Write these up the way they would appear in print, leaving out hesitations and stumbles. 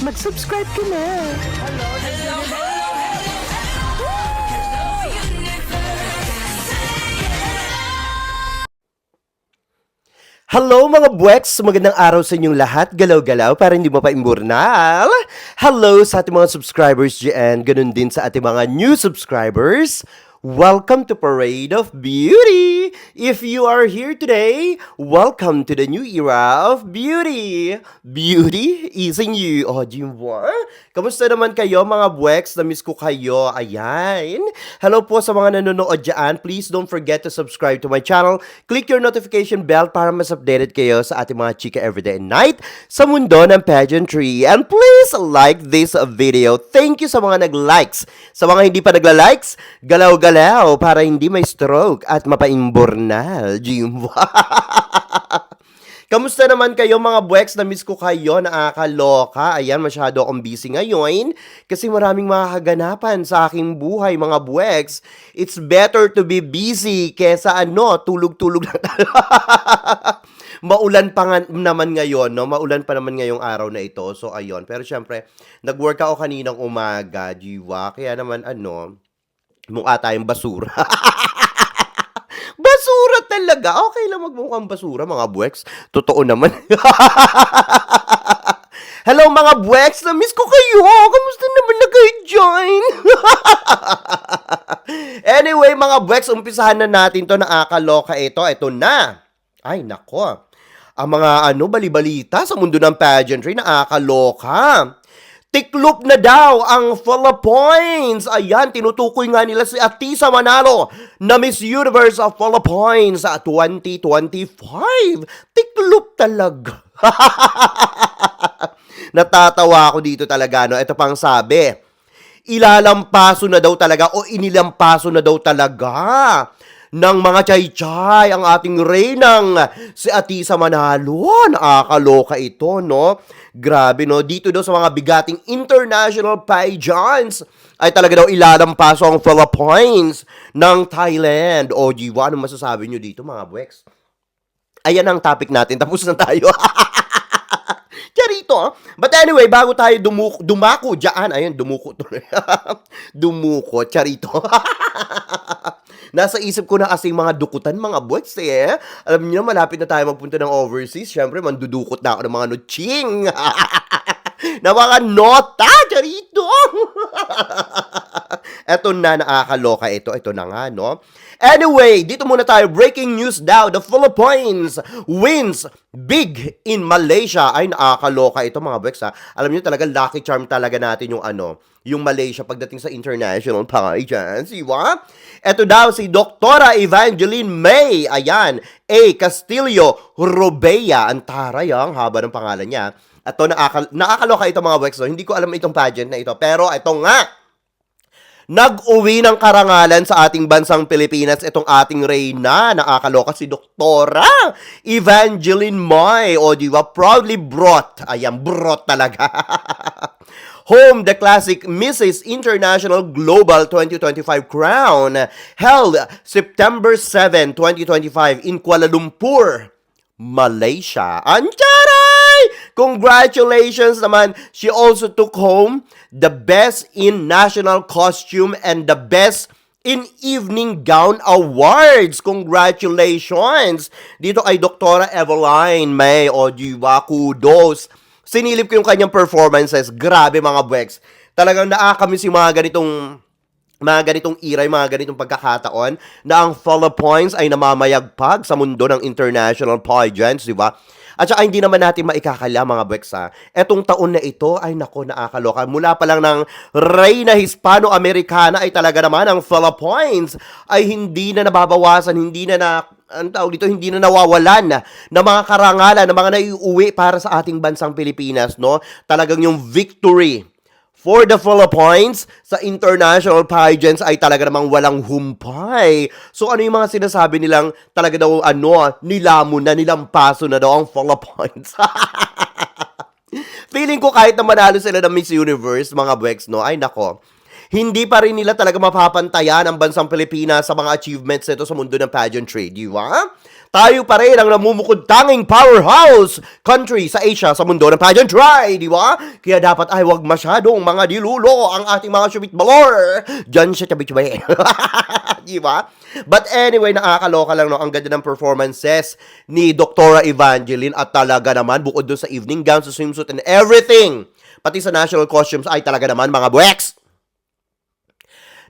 mag-subscribe ka na. Hello mga buweks! Magandang araw sa inyong lahat. Galaw-galaw para hindi mapaimburnal. Hello sa ating mga subscribers dyan. Ganun din sa ating mga new subscribers. Welcome to Parade of Beauty! If you are here today, welcome to the new era of beauty. Beauty is in you. Oh, Jimwa? Kamusta naman kayo mga buweks? Na-miss ko kayo. Ayan. Hello po sa mga nanonood dyan. Please don't forget to subscribe to my channel. Click your notification bell para mas updated kayo sa ating mga chika everyday and night sa mundo ng pageantry. And please like this video. Thank you sa mga nag-likes. Sa mga hindi pa nagla-likes, galaw-galaw para hindi may stroke at mapaimburnal. Jimwa. Kamusta naman kayo mga buweks? Na-miss ko kayo, nakakaloka. Ayan, masyado akong busy ngayon kasi maraming mga kaganapan sa aking buhay mga buweks. It's better to be busy kesa tulog-tulog na tayo. Maulan pa naman ngayon, no? Maulan pa naman ngayong araw na ito. So, ayun. Pero syempre, nag-work ako kaninang umaga, Jiwa. Kaya naman, mukha tayong basura. Basura talaga. Okay lang magmukhang basura, mga buweks. Totoo naman. Hello, mga buweks. Na-miss ko kayo. Kamusta naman na kayo dyan? Anyway, mga buweks, umpisahan na natin to. Nakakaloka ito. Ito na. Ay, nako. Ang mga balibalita sa mundo ng pageantry, nakakaloka. Tiklop na daw ang Philippines. Ayan, tinutukoy nga nila si Atisa Manalo na Miss Universe of Philippines sa 2025. Tiklop talaga. Natatawa ako dito talaga, no? Ito pang sabi. Ilalampaso na daw talaga o inilampaso na daw talaga ng mga chay-chay ang ating reynang si Atisa Manalo. Nakakaloka ito, no? Grabe, no? Dito daw sa mga bigating international pageants ay talaga daw ilalampaso ang Philippines ng Thailand. O, Jiwa, ano masasabi nyo dito, mga buweks? Ayan ang topic natin. Tapos na tayo. Charito. But anyway, bago tayo dumako dyan. Ayun, dumuko to. Dumuko. Charito. Nasa isip ko na kasi mga dukutan, mga buweks eh. Alam niyo, malapit na tayo magpunta ng overseas. Siyempre, mandudukot na ako ng mga nutsing. Na mga nota, charito. Eto na, nakakaloka ito. Ito na nga, no? Anyway, dito muna tayo. Breaking news daw. The Philippines wins big in Malaysia. Ay, nakakaloka ito, mga buweks, ha? Alam niyo talaga, lucky charm talaga natin yung Malaysia pagdating sa international pageants. Diba? Ito daw si Dr. Evangeline May. Ayan. A. Castillo Robea. Ang taray, ang haba ng pangalan niya. At to, nakakaloka ito, mga buweks. Hindi ko alam itong pageant na ito. Pero ito nga. Nag-uwi ng karangalan sa ating bansang Pilipinas itong ating reyna. Nakakaloka si Doktora Evangeline May. O diba, proudly brought. Ayan, brought talaga. Home the classic Mrs. International Global 2025 crown held September 7, 2025 in Kuala Lumpur, Malaysia. Ancharay! Congratulations naman. She also took home the best in national costume and the best in evening gown awards. Congratulations! Dito ay Dr. Eveline May. O diba, kudos. Sinilip ko yung kanyang performances. Grabe, mga buweks. Talagang nakakamiss yung mga ganitong era, mga ganitong pagkakataon na ang Philippines ay namamayagpag sa mundo ng international pageants, di ba? At saka hindi naman natin maikakala, mga buweks, ha. Etong taon na ito ay nako, nakakaloka. Mula pa lang ng Reyna Hispano-Americana ay talaga naman ang Philippines ay hindi na nababawasan, hindi na nawawalan na mga karangalan, na mga naiuwi para sa ating bansang Pilipinas, no? Talagang yung victory for the Philippines sa international pageants ay talaga namang walang humpay. So ano yung mga sinasabi nilang talaga daw nilamon na, nilampaso na daw ang Philippines. Feeling ko kahit na manalo sila ng Miss Universe, mga buweks, no? Ay nako. Hindi pa rin nila talaga mapapantayan ang bansang Pilipinas sa mga achievements nito sa mundo ng pageantry, di ba? Tayo pa rin ang namumukod tanging powerhouse country sa Asia, sa mundo ng pageantry, di ba? Kaya dapat ay wag masyadong mga dilulo ang ating mga subit balor. Diyan siya tabi-tabi. Di ba? But anyway, nakakaloka lang, no? Ang ganda ng performances ni Dr. Evangeline at talaga naman, bukod doon sa evening gown, sa swimsuit and everything, pati sa national costumes ay talaga naman mga buweks.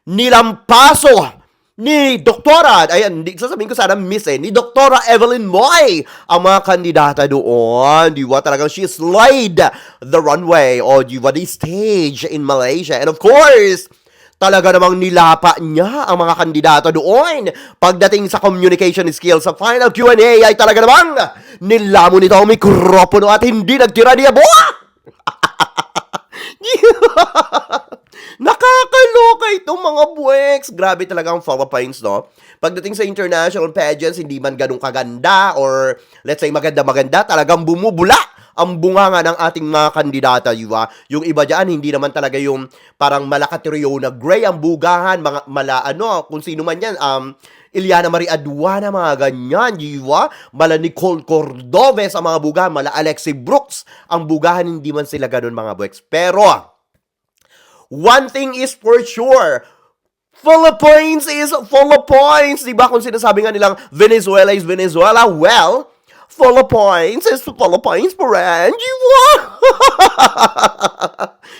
Nilampaso ni Doktora, ayan, sasabihin ko sana miss ni Doktora Evelyn Moy ang mga kandidata doon, di ba? Talagang she slayed the runway o di ba, the stage in Malaysia. And of course, talaga namang nilapa niya ang mga kandidato doon. Pagdating sa communication skills sa final Q&A ay talaga namang nilamo nito ang mikropono at hindi nagtira niya buwa! Nakakaloka itong mga buweks. Grabe talaga ang Philippines, no? Pagdating sa international pageants, hindi man ganun kaganda or let's say maganda-maganda, talagang bumubula ang bunganga ng ating mga kandidata, di ba? Yung iba dyan, hindi naman talaga yung parang malakatiryo na gray ang bugahan, mga kung sino man yan, Iliana Marie Aduana, mga ganyan, di ba? Mala Nicole Cordoves ang mga bugahan, mala Alexi Brooks ang bugahan, hindi man sila ganun mga buweks. Pero one thing is for sure, Philippines is Philippines. Diba kung sinasabi nga nilang Venezuela is Venezuela, well, Philippines is Philippines po rin. Diba?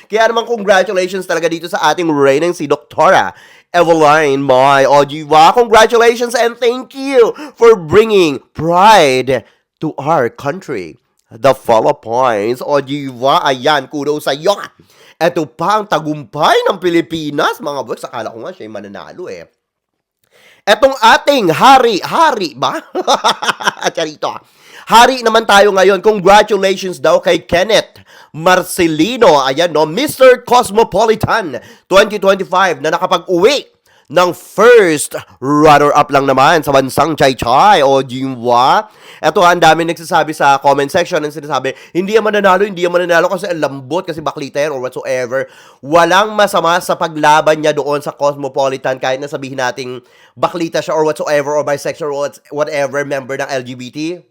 Kaya naman congratulations talaga dito sa ating reigning si Doktora Evelyn Moy. O diba? Congratulations and thank you for bringing pride to our country, the Philippines. O diba? Ayan, kudos sa iyo. Ito pa ang tagumpay ng Pilipinas, mga boys. Akala ko nga siya yung mananalo eh. Etong ating hari ba? Charito. Hari naman tayo ngayon. Congratulations daw kay Kenneth Marcelino. Ayan, no? Mr. Cosmopolitan 2025 na nakapag-uwi ng first runner-up lang naman sa bansang Chai-Chai o Jinwa. Ito, ang dami nagsasabi sa comment section ng sinasabi, hindi yan mananalo kasi ang lambot, kasi baklita yan or whatsoever. Walang masama sa paglaban niya doon sa Cosmopolitan kahit na sabihin nating baklita siya or whatsoever or bisexual or whatever member ng LGBT.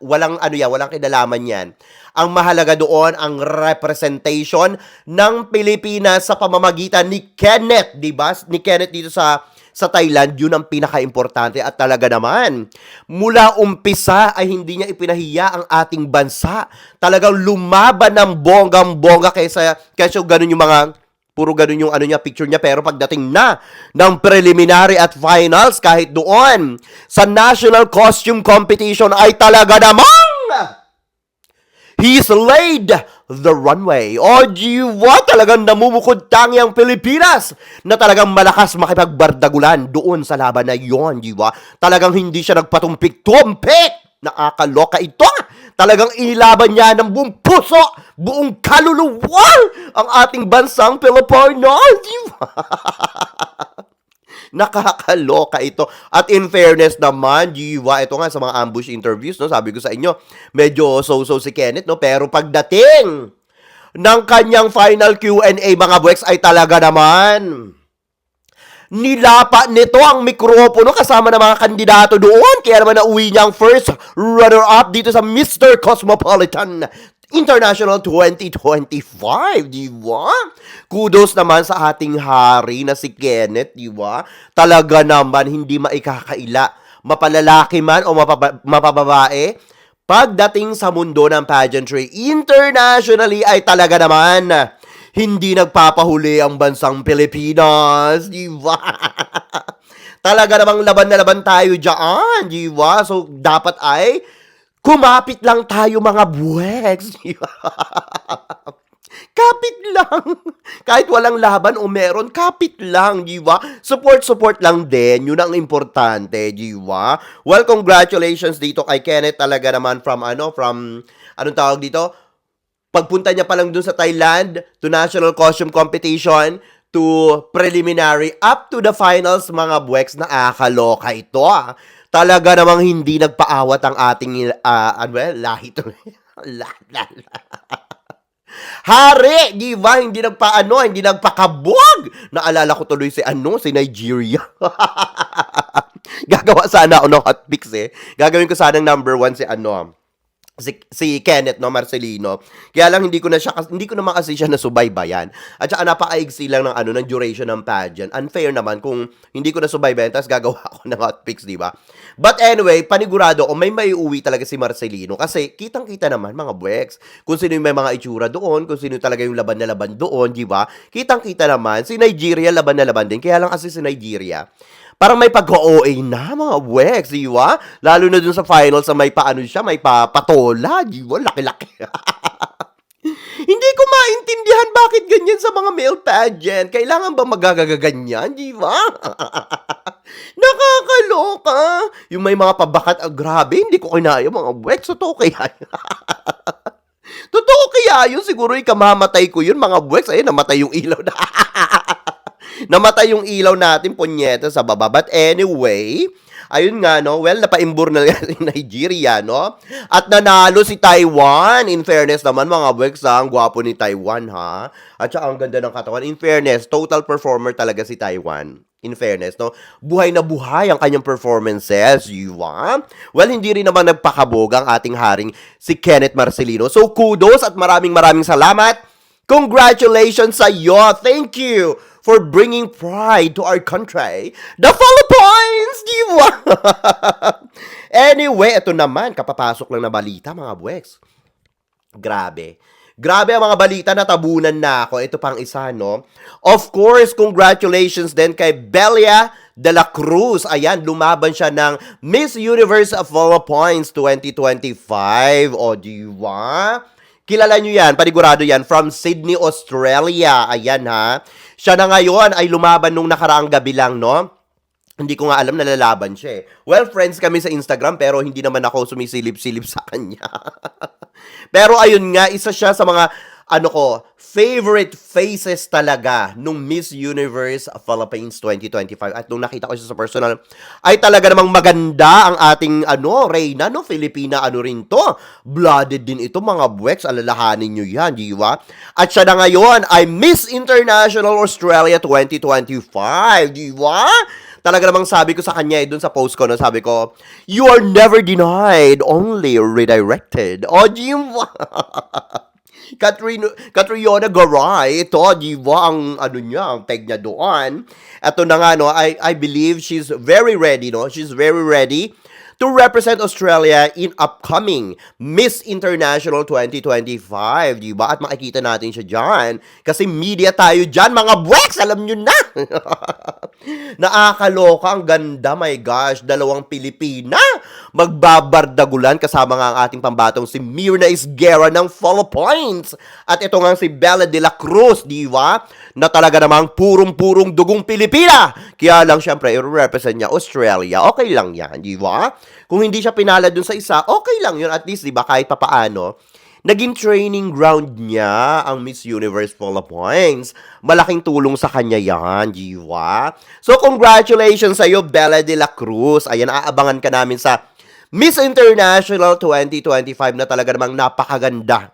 Walang kinalaman yan. Ang mahalaga doon ang representation ng Pilipinas sa pamamagitan ni Kenneth, di ba? Ni Kenneth dito sa Thailand, yun ang pinaka-importante at talaga naman. Mula umpisa ay hindi niya ipinahiya ang ating bansa. Talagang lumaban ng bonggang-bongga kaysa ganun yung mga puro ganun yung picture niya, pero pagdating na ng preliminary at finals, kahit doon sa National Costume Competition ay talaga namang he's laid the runway. O diwa, talagang namumukod tangi ang Pilipinas na talagang malakas makipagbardagulan doon sa laban na yon, diwa. Talagang hindi siya nagpatumpik-tumpik. Nakakaloka ito. Talagang inilaban niya ng buong puso, buong kaluluwa ang ating bansang Pilipino, diwa. Nakakaloka ito. At in fairness naman, diwa, ito nga sa mga ambush interviews, no, sabi ko sa inyo, medyo so-so si Kenneth, no, pero pagdating ng kanyang final Q&A, mga buweks, ay talaga naman nilapa nito ang mikropono kasama ng mga kandidato doon. Kaya naman nauwi niya ang first runner-up dito sa Mr. Cosmopolitan International 2025, di ba? Kudos naman sa ating hari na si Kenneth, di ba? Talaga naman hindi maikakaila, mapalalaki man o mapababae, pagdating sa mundo ng pageantry internationally ay talaga naman hindi nagpapahuli ang bansang Pilipinas, di ba? Talaga namang laban na laban tayo dyan, di ba? So, dapat ay kumapit lang tayo, mga buweks. Kapit lang. Kahit walang laban o meron, kapit lang, di ba? Support lang din. Yun ang importante, di ba? Well, congratulations dito kay Kenneth. Talaga naman anong tawag dito? Pagpunta niya pa lang dun sa Thailand, to National Costume Competition, to preliminary, up to the finals, mga buweks, na akaloka ito, Talaga namang hindi nagpaawat ang ating lahi to. Hari, di ba? Hindi nagpakabog. Naalala ko tuloy si Nigeria. Gagawa sana ako ng hot picks eh. Gagawin ko sanang number 1 si ano, si Kenneth no Marcelino. Kaya lang hindi ko naman kasi siya nasubaybayan. At saka napakaigsi lang ng ano ng duration ng pageant. Unfair naman kung hindi ko nasubaybayan tapos gagawa ako ng hot picks, di ba? But anyway, panigurado ko may maiuwi talaga si Marcelino kasi kitang-kita naman mga buweks. Kung sino yung may mga itsura doon, kung sino talaga yung laban na laban doon, di ba? Kitang-kita naman si Nigeria laban na laban din. Kaya lang kasi si Nigeria parang may pagka-OA na, mga wex, di ba? Lalo na dun sa finals sa may paano siya, may patola, di ba? Laki-laki. Hindi ko maintindihan bakit ganyan sa mga male pageant. Kailangan ba magagaganyan, di ba? Nakakaloka. Yung may mga pabakat, grabe, hindi ko kinaya mga wex. Totoo kaya Totoo kaya yun? Siguro ikamamatay ko yun, mga wex. Ayun, namatay yung ilaw na. Namatay yung ilaw natin, punyeta, sa baba. But anyway, ayun nga, no? Well, napaimbor na nga si Nigeria, no? At nanalo si Taiwan. In fairness naman, mga buweks, ang gwapo ni Taiwan, ha? At saka ang ganda ng katawan. In fairness, total performer talaga si Taiwan. In fairness, no? Buhay na buhay ang kanyang performances, diba? Well, hindi rin naman nagpakabog ang ating haring si Kenneth Marcelino. So, kudos at maraming salamat. Congratulations sa iyo. Thank you for bringing pride to our country. The Philippines! Di ba? Anyway, ito naman, kapapasok lang na balita, mga buweks. Grabe. Grabe ang mga balita, natabunan na ako. Ito pang isa, no? Of course, congratulations din kay Belia de la Cruz. Ayan, lumaban siya ng Miss Universe of Philippines 2025. O, di ba? Kilala nyo yan, panigurado yan, from Sydney, Australia. Ayan ha. Siya na ngayon ay lumaban nung nakaraang gabi lang, no? Hindi ko nga alam na lalaban siya eh. Well, friends kami sa Instagram pero hindi naman ako sumisilip-silip sa kanya. Pero ayun nga, isa siya sa mga favorite faces talaga nung Miss Universe Philippines 2025. At nung nakita ko siya sa personal, ay talaga namang maganda ang ating Reyna, no? Filipina, rin to. Blooded din ito, mga buweks. Alalahanin nyo yan, di ba? At siya na ngayon ay Miss International Australia 2025, di ba? Talaga namang sabi ko sa kanya dun sa post ko, no, sabi ko, you are never denied, only redirected. O, di ba? Catriona Garay, ito, di ba, ang ang tag niya doon. Ito na nga, no, I believe she's very ready, no? She's very ready to represent Australia in upcoming Miss International 2025, di ba? At makikita natin siya dyan. Kasi media tayo dyan, mga buweks, alam nyo na. Nakakaloka, ang ganda, my gosh, dalawang Pilipina. Magbabardagulan kasama nga ang ating pambatong si Mirna Isguera ng Philippines. At ito nga si Bella de la Cruz, di ba? Na talaga namang purong-purong dugong Pilipina. Kaya lang, syempre, i-represent niya Australia. Okay lang yan, di ba? Kung hindi siya pinala dun sa isa, okay lang yun. At least, di ba, kahit papaano, naging training ground niya ang Miss Universe Philippines. Malaking tulong sa kanya yan, di ba? So, congratulations sa iyo, Bella de la Cruz. Ayan, aabangan ka namin sa Miss International 2025 na talaga namang napakaganda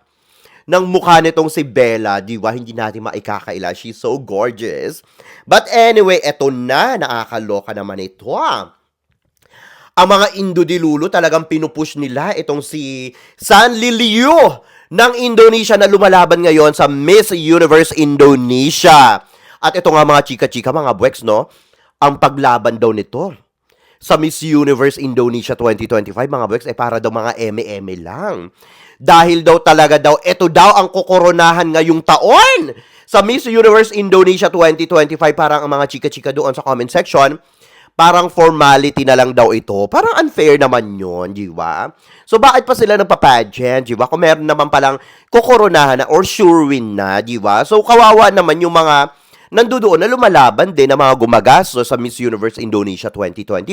ng mukha nitong si Bella, di ba? Hindi natin maikakaila. She's so gorgeous. But anyway, eto na. Nakakaloka naman ito, Ang mga Indodilulo talagang pinupush nila itong si San Liliu ng Indonesia na lumalaban ngayon sa Miss Universe Indonesia. At ito nga mga chika-chika, mga buweks, no? Ang paglaban daw nito sa Miss Universe Indonesia 2025, mga buweks, ay para daw mga eme-eme lang. Dahil daw talaga daw, ito daw ang kukoronahan ngayong taon sa Miss Universe Indonesia 2025. Parang ang mga chika-chika doon sa comment section, parang formality na lang daw ito. Parang unfair naman yun, di ba? So, bakit pa sila nagpa-pageant, di ba? Kung meron naman palang kukoronahan na or sure win na, di ba? So, kawawa naman yung mga nandoon na lumalaban din na mga gumagastos sa Miss Universe Indonesia 2025.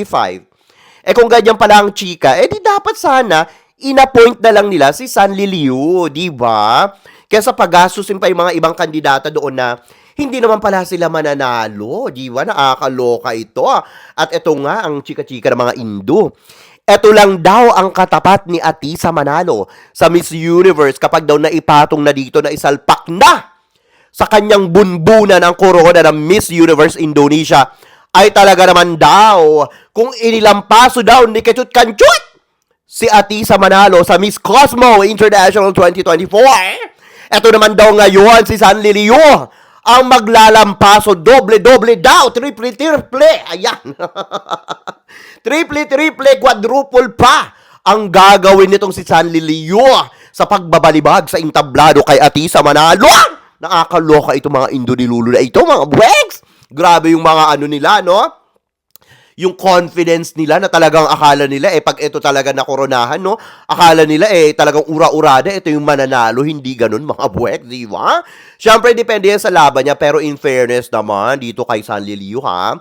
Kung ganyan pala ang chika, di dapat sana ina-point na lang nila si San Liliu, di ba? Kesa paggastusin pa yung mga ibang kandidata doon na hindi naman pala sila mananalo, di ba? Nakakaloka ito. At ito nga ang chika-chika ng mga Indo. Ito lang daw ang katapat ni Atisa Manalo sa Miss Universe kapag daw naipatong na dito na isalpak na sa kanyang bunbunan ang korona ng Miss Universe Indonesia ay talaga naman daw kung inilampaso daw ni Ketchut Kanchut si Atisa Manalo sa Miss Cosmo International 2024. Ito naman daw ngayon si Sanli Liu ang maglalampaso, doble-doble daw, triple-triple, ayan. Triple-triple, quadruple pa ang gagawin nitong si Sanli Liu sa pagbabalibag sa intablado kay Atisa Manalo. Nakakaloka ito mga Indonilulo na ito, mga bwegs. Grabe yung mga ano nila, no? Yung confidence nila na talagang akala nila pag ito talaga nakoronahan, no? Akala nila talagang ura-urada, ito yung mananalo, hindi ganun mga buwek, di ba? Siyempre, depende yan sa laban niya, pero in fairness naman, dito kay Sanli Liu, ha?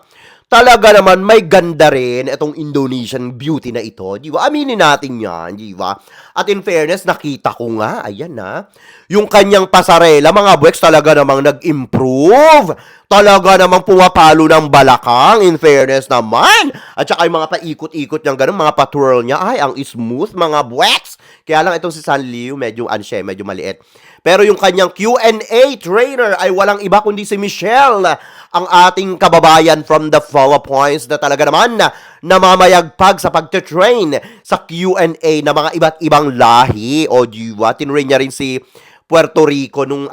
Talaga naman may ganda rin itong Indonesian beauty na ito, di ba? Aminin natin yan, di ba? At in fairness, nakita ko nga, ayan na, yung kanyang pasarela, mga buweks, talaga namang nag-improve. Talaga namang pumapalo ng balakang, in fairness naman. At saka yung mga paikot-ikot niyang ganun, mga patwirl niya, ay, ang smooth, mga buweks. Kaya lang itong si Sanli Liu, medyo medyo maliit. Pero yung kanyang Q&A trainer ay walang iba kundi si Michelle, ang ating kababayan from the Philippines na talaga naman namamayagpag sa pagte-train sa Q&A na mga iba't ibang lahi. O diwa, tinrain niya rin si Puerto Rico nung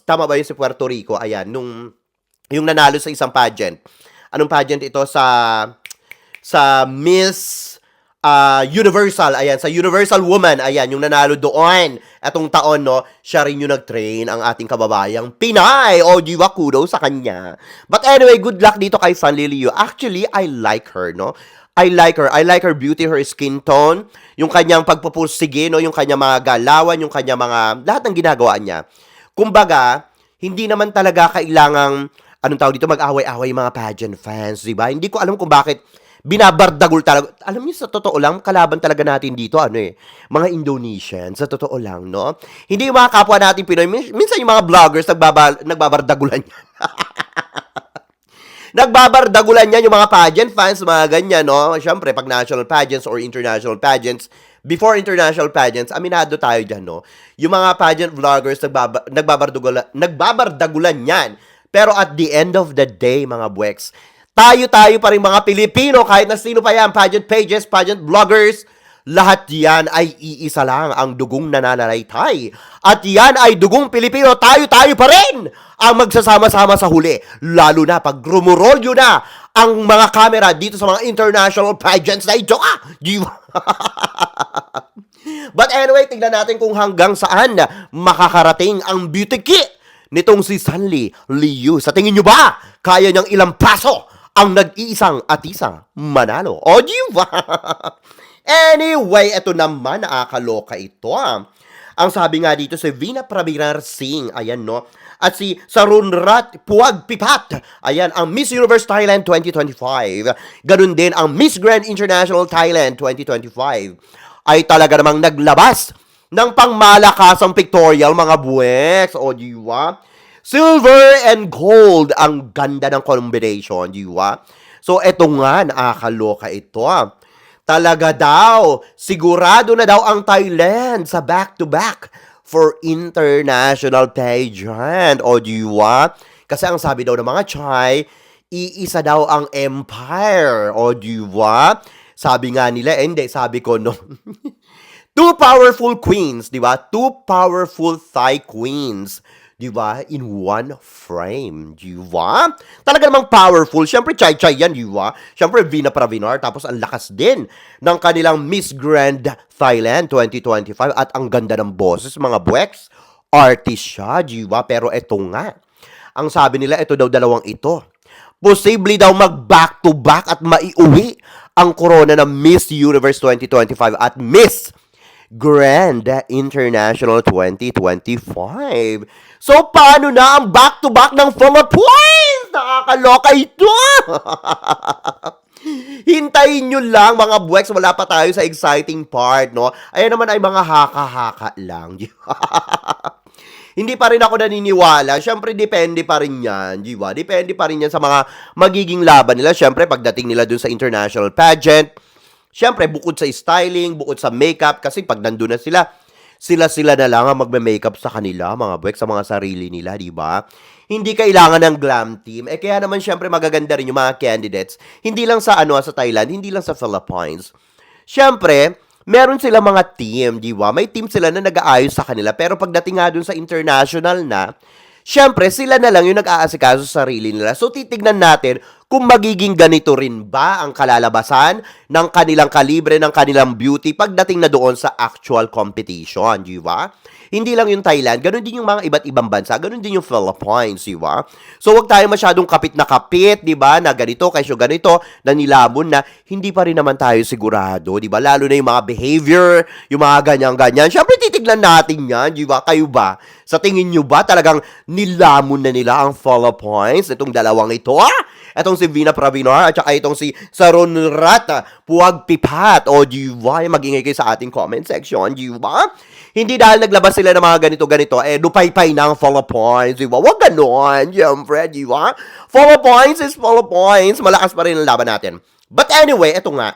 tama ba yun si Puerto Rico? Ayan, yung nanalo sa isang pageant. Anong pageant ito? Sa Miss Universal, ayan, sa Universal Woman, ayan, yung nanalo doon, etong taon, no, siya rin yung nag-train ang ating kababayang Pinay, o diwa, kudos sa kanya. But anyway, good luck dito kay Sanli Liu. Actually, I like her, no, I like her beauty, her skin tone, yung kanyang pagpupursige, no, yung kanyang mga galawan, yung kanyang mga, lahat ng ginagawa niya. Kumbaga, hindi naman talaga kailangang, anong tawag dito, mag-away-away mga pageant fans, diba? Hindi ko alam kung bakit binabardagul talaga. Alam niyo, sa totoo lang, kalaban talaga natin dito, mga Indonesians, sa totoo lang, no? Hindi yung mga kapwa natin Pinoy, minsan yung mga vloggers, nagbabardagulan yan. Nagbabardagulan yan yung mga pageant fans, mga ganyan, no? Siyempre, pag national pageants or international pageants, before international pageants, aminado tayo dyan, no? Yung mga pageant vloggers, nagbabardagulan yan. Pero at the end of the day, mga buweks, tayo pa rin mga Pilipino, kahit na sino pa yan, pageant pages, pageant vloggers, lahat yan ay iisa lang ang dugong nananalaytay. At yan ay dugong Pilipino, tayo pa rin ang magsasama-sama sa huli. Lalo na pag rumurolyo na ang mga camera dito sa mga international pageants na ito. But anyway, tingnan natin kung hanggang saan makakarating ang beauty kit nitong si Sanli Liu. Sa tingin nyo ba, kaya niyang ilampaso ang nag-iisang Atisa Manalo? O, diba? Anyway, ito naman, nakakaloka ito. Ang sabi nga dito, si Vina Pravirar Singh, ayan, no? At si Sarunrat Puag Pipat, ayan, ang Miss Universe Thailand 2025. Ganun din ang Miss Grand International Thailand 2025. Ay talaga namang naglabas ng pangmalakasang pictorial, mga buweks. O, diba? Silver and gold, ang ganda ng combination, di ba? So, eto nga, nakakaloka ito. Talaga daw, sigurado na daw ang Thailand sa back-to-back for international pageant. O, di ba? Kasi ang sabi daw ng mga Chai, iisa daw ang empire. O, di ba? Sabi nga nila, hindi, sabi ko, no. Two powerful queens, di ba? Two powerful Thai queens. Diba? In one frame. Diba? Talaga namang powerful. Siyempre, Chai yan, diba? Siyempre, Vina Pravinar. Tapos, ang lakas din ng kanilang Miss Grand Thailand 2025. At ang ganda ng boses, mga buweks. Artist siya, diba? Pero eto nga. Ang sabi nila, ito daw dalawang ito. Posible daw mag-back-to-back at maiuwi ang corona ng Miss Universe 2025 at Miss Grand International 2025. So, paano na ang back-to-back ng Philippines? Nakakaloka ito! Hintayin nyo lang, mga buweks, wala pa tayo sa exciting part, no? Ayan naman ay mga haka-haka lang. Hindi pa rin ako naniniwala. Siyempre, depende pa rin yan, di ba? Depende pa rin yan sa mga magiging laban nila. Siyempre, pagdating nila dun sa international pageant, siyempre, bukod sa styling, bukod sa makeup, kasi pag nandun na sila sila-sila na lang ang magme-makeup sa kanila, mga buwek, sa mga sarili nila, di ba? Hindi kailangan ng glam team. Kaya naman syempre magaganda rin yung mga candidates. Hindi lang sa sa Thailand, hindi lang sa Philippines. Syempre, meron sila mga team, di ba? May team sila na nag-aayos sa kanila. Pero pagdating nga dun sa international na, syempre, sila na lang yung nag-aasikaso sa sarili nila. So, titignan natin kung magiging ganito rin ba ang kalalabasan ng kanilang kalibre, ng kanilang beauty pagdating na doon sa actual competition, di ba? Hindi lang yung Thailand, ganun din yung mga iba't ibang bansa, ganun din yung Philippines, di ba? So, wag tayo masyadong kapit na kapit, di ba? Na ganito, kaso ganito, na nilamon na, hindi pa rin naman tayo sigurado, di ba? Lalo na yung mga behavior, yung mga ganyan-ganyan. Siyempre, titignan natin yan, di ba? Kayo ba? Sa tingin nyo ba talagang nilamon na nila ang Philippines? Itong dalawang ito, Itong si Vina Pravinar at saka itong si Saron Rata Puwag Pipat. O, di ba? Mag-ingay kayo sa ating comment section, di ba? Hindi dahil naglabas sila ng mga ganito-ganito, lupay-pay ng Philippines, di ba? Wag ganon, siyempre, di ba? Philippines is Philippines. Malakas pa rin ang laban natin. But anyway, ito nga.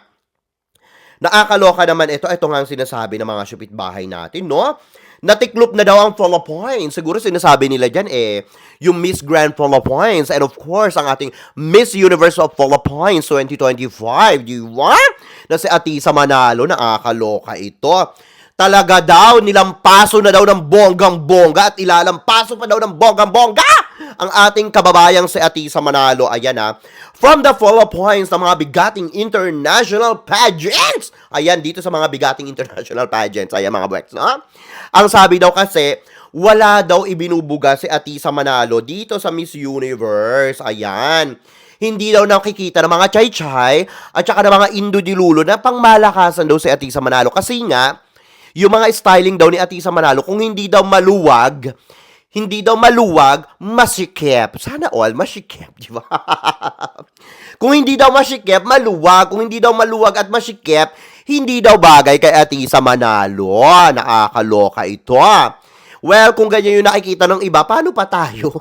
Nakakaloka naman ito. Ito nga ang sinasabi ng mga syupit-bahay natin, no? Natiklop na daw ang Philippines. Siguro sinasabi nila dyan, yung Miss Grand Philippines. And of course, ang ating Miss Universe of Philippines 2025, di ba? Na si Atisa Manalo, nakakaloka ito. Talaga daw, nilampaso na daw ng bonggang-bongga at ilalampaso pa daw ng bonggang-bongga ang ating kababayang si Atisa Manalo. Ayan from the Philippines na mga bigating international pageants. Ayan, dito sa mga bigating international pageants. Ayan mga buweks, no? Ang sabi daw kasi, wala daw ibinubuga si Atisa Manalo dito sa Miss Universe. Ayan. Hindi daw nakikita ng mga chay-chay at saka ng mga Indo-dilulo na pangmalakasan daw si Atisa Manalo. Kasi nga, yung mga styling daw ni Atisa Manalo, kung hindi daw maluwag, masikip. Sana all, masikip, di ba? Kung hindi daw masikip, maluwag. Kung hindi daw maluwag at masikip, hindi daw bagay kay Atisa Manalo. Nakakaloka ito. Well, kung ganyan yung nakikita ng iba, paano pa tayo?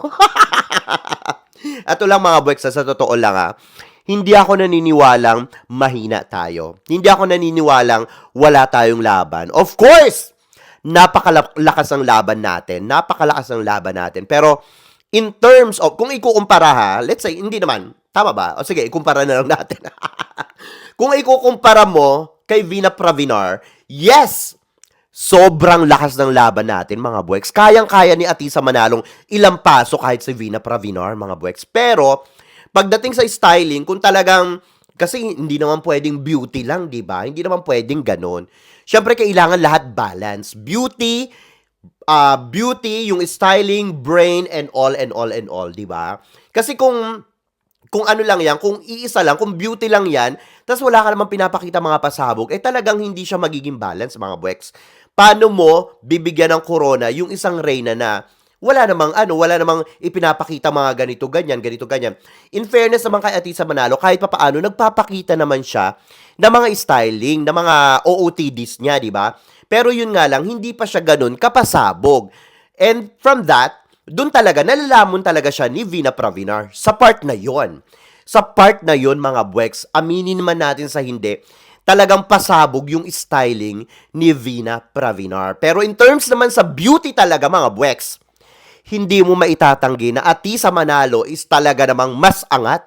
Ato lang mga buweks, sa totoo lang hindi ako naniniwalang mahina tayo. Hindi ako naniniwalang wala tayong laban. Of course, napakalakas ang laban natin. Napakalakas ang laban natin. Pero, in terms of, kung ikukumpara let's say, hindi naman, tama ba? O sige, ikumpara na lang natin. Kung ikukumpara mo kay Vina Pravinar, yes, sobrang lakas ng laban natin, mga buweks. Kayang-kaya ni Atisa Manalong ilampaso kahit si Vina Pravinar, mga buweks. Pero, pagdating sa styling, kung talagang, kasi hindi naman pwedeng beauty lang, di ba? Hindi naman pwedeng ganon. Siyempre, kailangan lahat balance. Beauty, yung styling, brain, and all, di ba? Kasi kung ano lang yan, kung iisa lang, kung beauty lang yan, tas wala ka naman pinapakita mga pasabog, talagang hindi siya magiging balance, mga buweks. Paano mo bibigyan ng corona yung isang reyna na wala namang ipinapakita mga ganito, ganyan. In fairness naman kay Atisa Manalo, kahit papaano, nagpapakita naman siya ng mga styling, ng mga OOTDs niya, di ba? Pero yun nga lang, hindi pa siya ganun kapasabog. And from that, dun talaga, nalalamon talaga siya ni Vina Pravinar. Sa part na yon, mga buweks, aminin man natin sa hindi, talagang pasabog yung styling ni Vina Pravinar. Pero in terms naman sa beauty talaga, mga buweks, hindi mo maitatanggi na Atisa Manalo is talaga namang mas angat.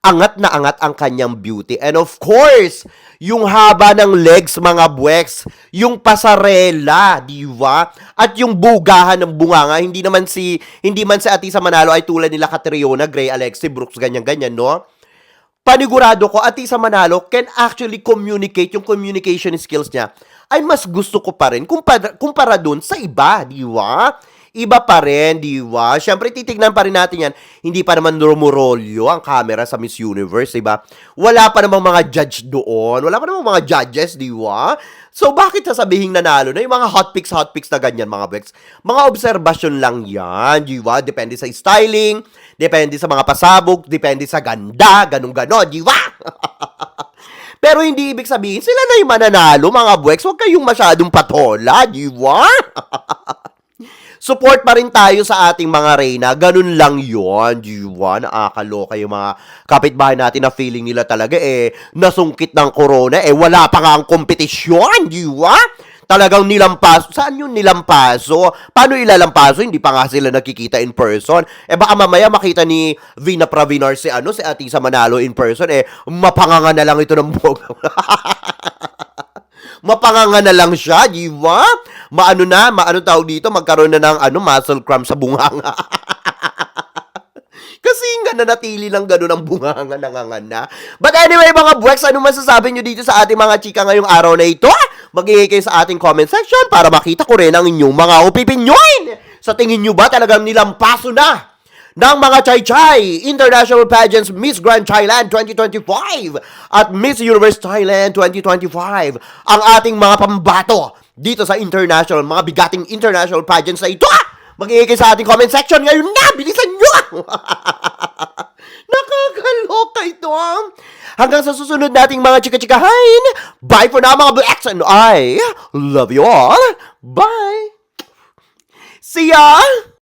Angat na angat ang kanyang beauty. And of course, yung haba ng legs, mga buweks, yung pasarela, di ba? At yung bugahan ng bunganga, hindi man si Atisa Manalo ay tulad nila Catriona, Gray Alexi, Brooks, ganyan-ganyan, no? Panigurado ko, Atisa Manalo can actually communicate, yung communication skills niya, ay mas gusto ko pa rin kumpara dun sa iba, di ba? Iba pa rin, di ba? Siyempre, titignan pa rin natin yan. Hindi pa naman rumurolyo ang camera sa Miss Universe, di ba? Wala pa namang mga judge doon. Wala pa namang mga judges, di ba? So, bakit sasabihin nanalo na yung mga hot picks na ganyan, mga Bex? Mga obserbasyon lang yan, di ba? Depende sa styling, depende sa mga pasabog, depende sa ganda, ganun-ganon, di ba? Pero hindi ibig sabihin, sila na yung mananalo, mga Bex. Huwag kayong masyadong patola, di ba? Support pa rin tayo sa ating mga reyna. Ganun lang yun. Diba? Nakakaloka yung mga kapitbahay natin na feeling nila talaga nasungkit ng corona. Wala pa nga ang kompetisyon. Diba? talagang nilampaso. Saan yung nilampaso? Paano ilalampaso? Hindi pa nga sila nakikita in person. Eh baka mamaya makita ni Vina Pravinar si Atisa Manalo in person, mapanganga na lang ito ng buhok. Mapanganga na lang siya, di ba? Maano tawag dito, magkaroon na ng muscle cramp sa bunganga. Kasi nga nanatili lang gano'n ang bunganga, nangangana. But anyway, mga buweks, ano masasabi nyo dito sa ating mga chika ngayong araw na ito? Mag-iingay kayo sa ating comment section para makita ko rin ang inyong mga opinion. Sa tingin nyo ba talagang nilampaso na ng mga Chai-Chai International Pageants Miss Grand Thailand 2025 at Miss Universe Thailand 2025 ang ating mga pambato dito sa international, mga bigating international pageants na ito? Mag-iingay sa ating comment section ngayon na! Bilisan nyo! Nakakaloka ito. Hanggang sa susunod nating mga chika-chikahain. Bye for now, mga blacks, and I love you all. Bye! See ya!